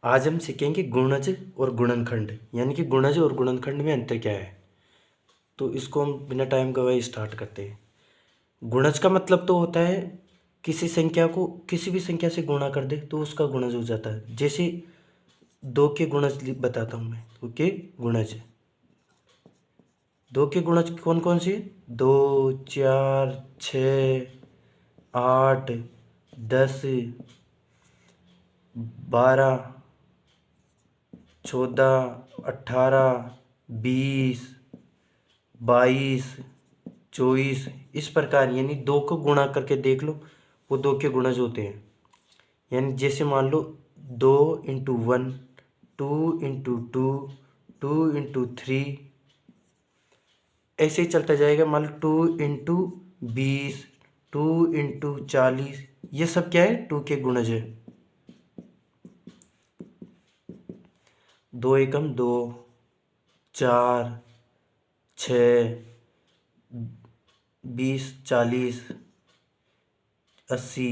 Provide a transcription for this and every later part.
आज हम सीखेंगे गुणज और गुणनखंड, यानी कि गुणज और गुणनखंड में अंतर क्या है। तो इसको हम बिना टाइम गवाए स्टार्ट करते हैं। गुणज का मतलब तो होता है किसी संख्या को किसी भी संख्या से गुणा कर दे तो उसका गुणज हो जाता है। जैसे दो के गुणज बताता हूँ मैं। दो के गुणज, दो के गुणज कौन कौन से? 2, 4, 6, 8, 10, 12, 14, 18, 20, 22, 24, इस प्रकार। यानी दो को गुणा करके देख लो, वो दो के गुणज होते हैं। यानी जैसे मान लो 2 × 1, 2 × 2, 2 × 3, ऐसे ही चलता जाएगा। मान लो 2 × 20, 2 × 40, ये सब क्या है? टू के गुणज है। 2 एकम 2, 4, 6, 20, 40, 80,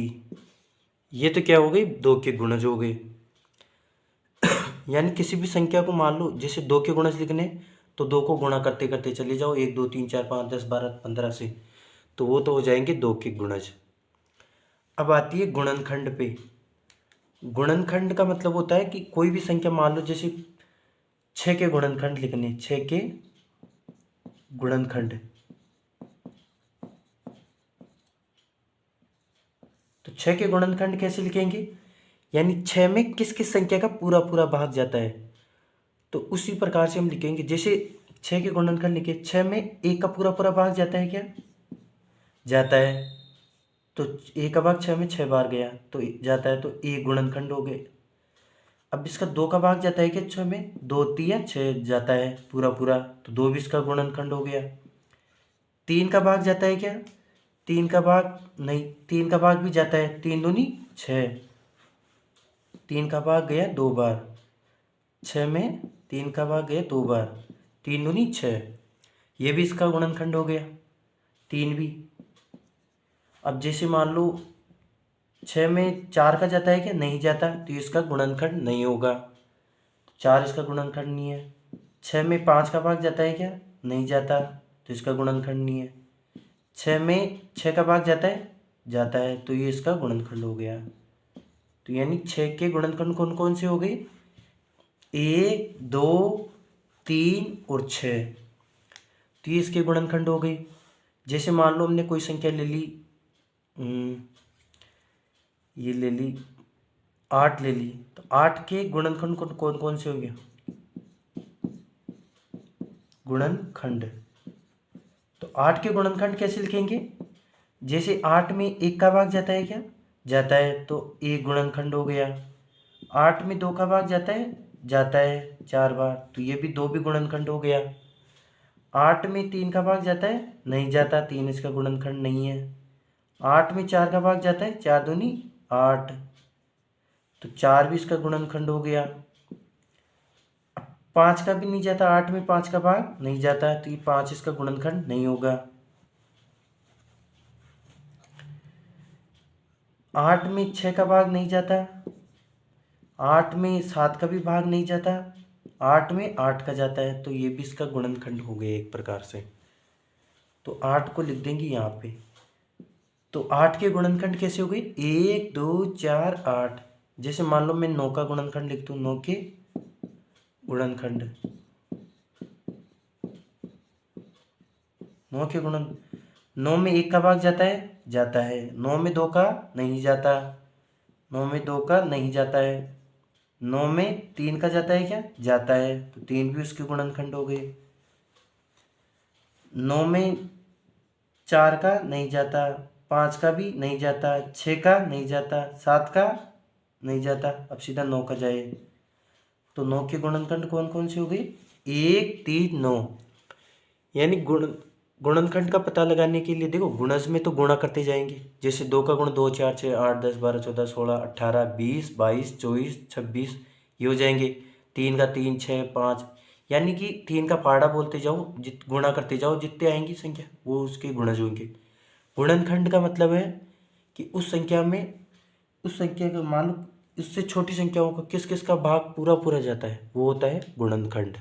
ये तो क्या हो गई? दो के गुणज हो गए। यानी किसी भी संख्या को मान लो, जैसे दो के गुणज लिखने, तो दो को गुणा करते करते चले जाओ, 1, 2, 3, 4, 5, 10, 12, 15 से, तो वो तो हो जाएंगे दो के गुणज। अब आती है गुणनखंड पे। गुणनखंड का मतलब होता है कि कोई भी संख्या मान लो, जैसे 6 के गुणनखंड लिखने, 6 के गुणनखंड, तो 6 के गुणनखंड कैसे लिखेंगे? यानी 6 में किस किस संख्या का पूरा पूरा भाग जाता है, तो उसी प्रकार से हम लिखेंगे। जैसे 6 के गुणनखंड लिखे, 6 में 1 का पूरा पूरा भाग जाता है क्या? जाता है। तो 1 का भाग 6 में 6 बार गया तो जाता है, तो 1 गुणनखंड हो गए। अब इसका 2 का भाग जाता है क्या 6 में? 2 तिया 6 जाता है पूरा पूरा, तो 2 भी इसका गुणनखंड हो गया। 3 का भाग जाता है क्या? 3 का भाग नहीं, 3 का भाग भी जाता है, 3 दूनी 6, 3 का भाग गया 2 बार, 6 में 3 का भाग गया 2 बार, 3 दूनी 6, ये भी इसका गुणनखंड हो गया, 3 भी। अब जैसे मान लो 6 में 4 का जाता है क्या? नहीं जाता, तो इसका गुणनखंड नहीं होगा, 4 इसका गुणनखंड नहीं है। 6 में 5 का भाग जाता है क्या? नहीं जाता, तो इसका गुणनखंड नहीं है। 6 में 6 का भाग जाता है? जाता है, तो ये इसका गुणनखंड हो गया। तो यानी 6 के गुणनखंड कौन कौन से हो गए? 1, 2, 3 और 6, तो ये इसके गुणनखंड हो गए। जैसे मान लो हमने कोई संख्या ले ली, ये ले ली 8 ले ली, तो 8 के गुणनखंड कौन कौन से हो गए? गुणनखंड, तो 8 के गुणनखंड कैसे लिखेंगे? जैसे 8 में 1 का भाग जाता है क्या? जाता है, तो 1 गुणनखंड हो गया। 8 में 2 का भाग जाता है? जाता है 4 बार, तो ये भी 2 भी गुणनखंड हो गया। 8 में 3 का भाग जाता है? नहीं जाता, 3 इसका गुणनखंड नहीं है। 8 में 4 का भाग जाता है? 4 दूनी 8, तो 4 भी इसका गुणनखंड हो गया। 5 का भी नहीं जाता, 8 में 5 का भाग नहीं जाता, तो ये 5 इसका गुणनखंड नहीं होगा। 8 में 6 का भाग नहीं जाता, 8 में 7 का भी भाग नहीं जाता, 8 में 8 का जाता है, तो ये भी इसका गुणनखंड हो गया एक प्रकार से। तो 8 को लिख देंगे यहाँ पे। तो 8 के गुणनखंड कैसे हो गए? 1, 2, 4, 8। जैसे मान लो मैं 9 का गुणनखंड लिख दूँ, 9 के गुणनखंड, 9 के गुणन, 9 में 1 का भाग जाता है? जाता है। 9 में 2 का नहीं जाता, 9 में 2 का नहीं जाता है। 9 में 3 का जाता है क्या? जाता है, तो 3 भी उसके गुणनखंड हो गए। 9 में 4 का नहीं जाता, 5 का भी नहीं जाता, 6 का नहीं जाता, 7 का नहीं जाता, अब सीधा 9 का जाए। तो 9 के गुणनखंड कौन कौन से हो गए? 1, 3, 9। यानी गुणनखंड का पता लगाने के लिए देखो, गुणज में तो गुणा करते जाएंगे। जैसे 2 का गुण 2, 4, 6, 8, 10, 12, 14, 16, 18, 20, 22, 24, 26, ये हो जाएंगे। 3 का 3, 6, 5, यानी कि 3 का पहाड़ा बोलते जाओ, गुणा करते जाओ, जितने आएंगी संख्या वो उसके गुणज होंगे। गुणनखंड का मतलब है कि उस संख्या का मान लो उससे छोटी संख्याओं का किस किस का भाग पूरा पूरा जाता है, वो होता है गुणनखंड।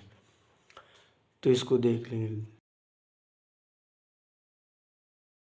तो इसको देख लेंगे।